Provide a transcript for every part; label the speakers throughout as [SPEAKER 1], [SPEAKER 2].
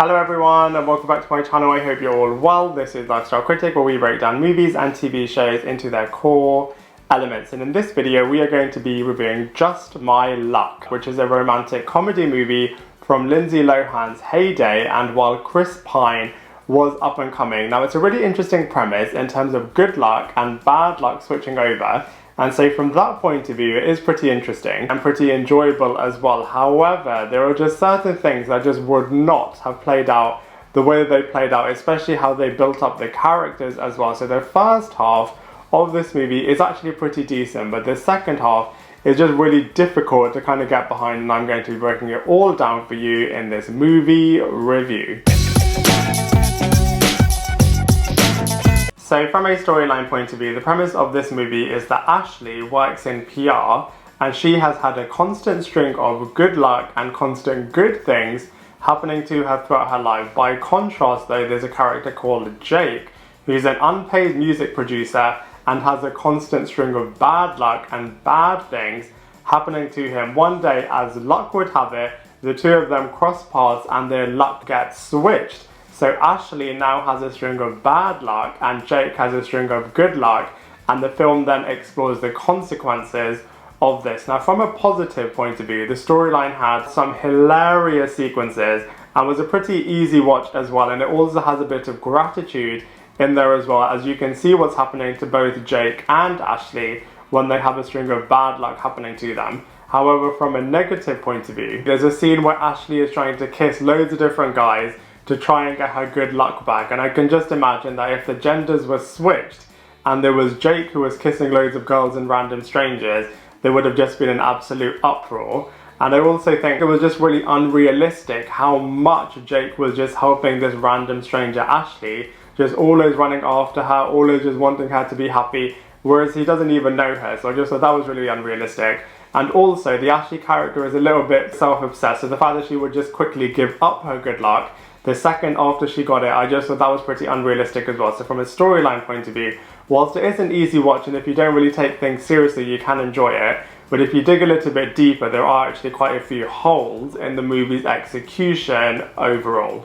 [SPEAKER 1] Hello everyone and welcome back to my channel. I hope you're all well. This is Lifestyle Critic, where we break down movies and TV shows into their core elements. And in this video we are going to be reviewing Just My Luck, which is a romantic comedy movie from Lindsay Lohan's heyday and while Chris Pine was up and coming. Now it's a really interesting premise in terms of good luck and bad luck switching over. And so from that point of view, it is pretty interesting and pretty enjoyable as well. However, there are just certain things that just would not have played out the way they played out, especially how they built up the characters as well. So the first half of this movie is actually pretty decent, but the second half is just really difficult to kind of get behind, and I'm going to be breaking it all down for you in this movie review. So from a storyline point of view, the premise of this movie is that Ashley works in PR and she has had a constant string of good luck and constant good things happening to her throughout her life. By contrast though, there's a character called Jake who's an unpaid music producer and has a constant string of bad luck and bad things happening to him. One day, as luck would have it, the two of them cross paths and their luck gets switched. So Ashley now has a string of bad luck and Jake has a string of good luck, and the film then explores the consequences of this. Now from a positive point of view, the storyline had some hilarious sequences and was a pretty easy watch as well, and it also has a bit of gratitude in there as well, as you can see what's happening to both Jake and Ashley when they have a string of bad luck happening to them. However, from a negative point of view, there's a scene where Ashley is trying to kiss loads of different guys to try and get her good luck back, and I can just imagine that if the genders were switched and there was Jake who was kissing loads of girls and random strangers, there would have just been an absolute uproar. And I also think it was just really unrealistic how much Jake was just helping this random stranger Ashley, just always running after her, always just wanting her to be happy, whereas he doesn't even know her. So I just thought that was really unrealistic. And also the Ashley character is a little bit self-obsessed, so the fact that she would just quickly give up her good luck the second after she got it, I just thought that was pretty unrealistic as well. So from a storyline point of view, whilst it is an easy watch and if you don't really take things seriously you can enjoy it, but if you dig a little bit deeper there are actually quite a few holes in the movie's execution overall.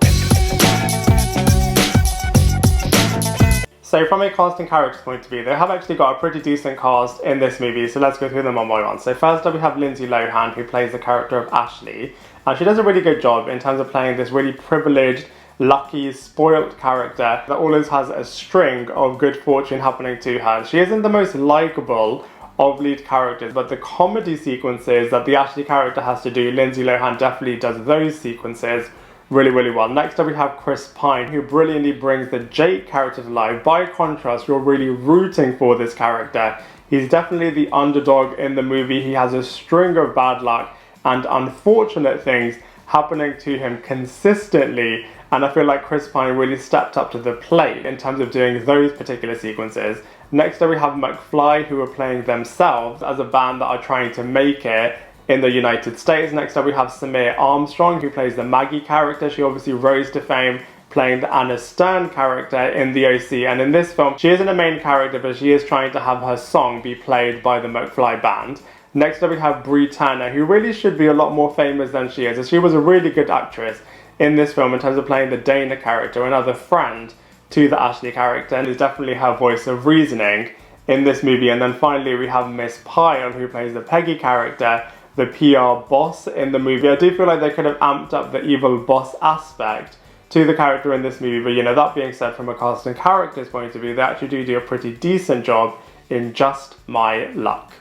[SPEAKER 1] So from a casting characters point of view, they have actually got a pretty decent cast in this movie, so let's go through them one by one. So first up we have Lindsay Lohan, who plays the character of Ashley, and she does a really good job in terms of playing this really privileged, lucky, spoilt character that always has a string of good fortune happening to her. She isn't the most likeable of lead characters, but the comedy sequences that the Ashley character has to do, Lindsay Lohan definitely does those sequences really well. Next up we have Chris Pine, who brilliantly brings the Jake character to life. By contrast, you're really rooting for this character. He's definitely the underdog in the movie. He has a string of bad luck and unfortunate things happening to him consistently, and I feel like Chris Pine really stepped up to the plate in terms of doing those particular sequences. Next up we have MyFly, who are playing themselves as a band that are trying to make it in the United States. Next up we have Samaire Armstrong, who plays the Maggie character. She obviously rose to fame playing the Anna Stern character in The OC, and in this film she isn't a main character, but she is trying to have her song be played by the MyFly band. Next up we have Bree, who really should be a lot more famous than she is, as she was a really good actress in this film in terms of playing the Dane character, another friend to the Ashley character, and is definitely her voice of reasoning in this movie. And then finally we have Miss Pyle, who plays the Peggy character, the PR boss in the movie. I do feel like they could have amped up the evil boss aspect to the character in this movie, but you know, that being said, from a cast and characters point of view, they actually do a pretty decent job in Just My Luck.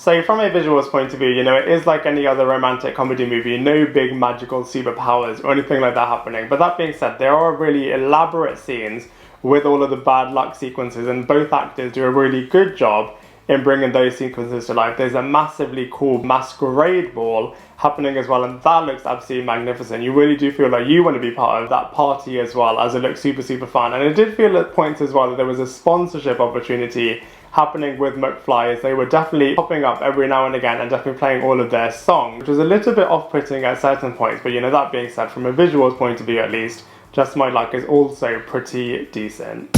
[SPEAKER 1] So from a visuals point of view, you know, it is like any other romantic comedy movie, no big magical superpowers or anything like that happening. But that being said, there are really elaborate scenes with all of the bad luck sequences, and both actors do a really good job in bringing those sequences to life. There's a massively cool masquerade ball happening as well, and that looks absolutely magnificent. You really do feel like you want to be part of that party as well, as it looks super fun. And it did feel at points as well that there was a sponsorship opportunity happening with MyFly, as they were definitely popping up every now and again and definitely playing all of their songs, which was a little bit off-putting at certain points. But you know, that being said, from a visuals point of view at least, Just My Luck is also pretty decent.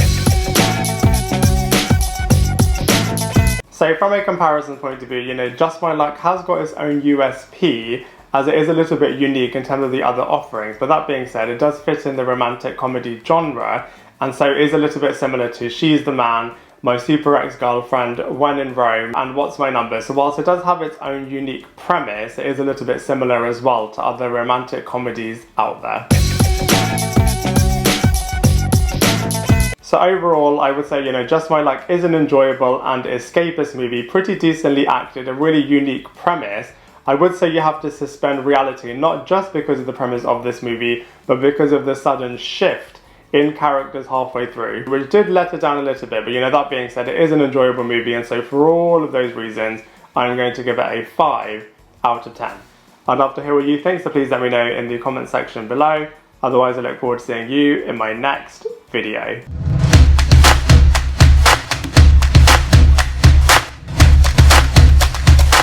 [SPEAKER 1] So from a comparison point of view, you know, Just My Luck has got its own USP as it is a little bit unique in terms of the other offerings. But that being said, it does fit in the romantic comedy genre, and so it is a little bit similar to She's the Man, My Super Ex-Girlfriend, When in Rome, and What's My Number. So whilst it does have its own unique premise, it is a little bit similar as well to other romantic comedies out there. So overall, I would say, you know, Just My Luck is an enjoyable and escapist movie, pretty decently acted, a really unique premise. I would say you have to suspend reality, not just because of the premise of this movie, but because of the sudden shift in characters halfway through, which did let it down a little bit. But you know, that being said, it is an enjoyable movie, and so for all of those reasons, I'm going to give it a 5 out of 10. I'd love to hear what you think, so please let me know in the comment section below. Otherwise, I look forward to seeing you in my next video.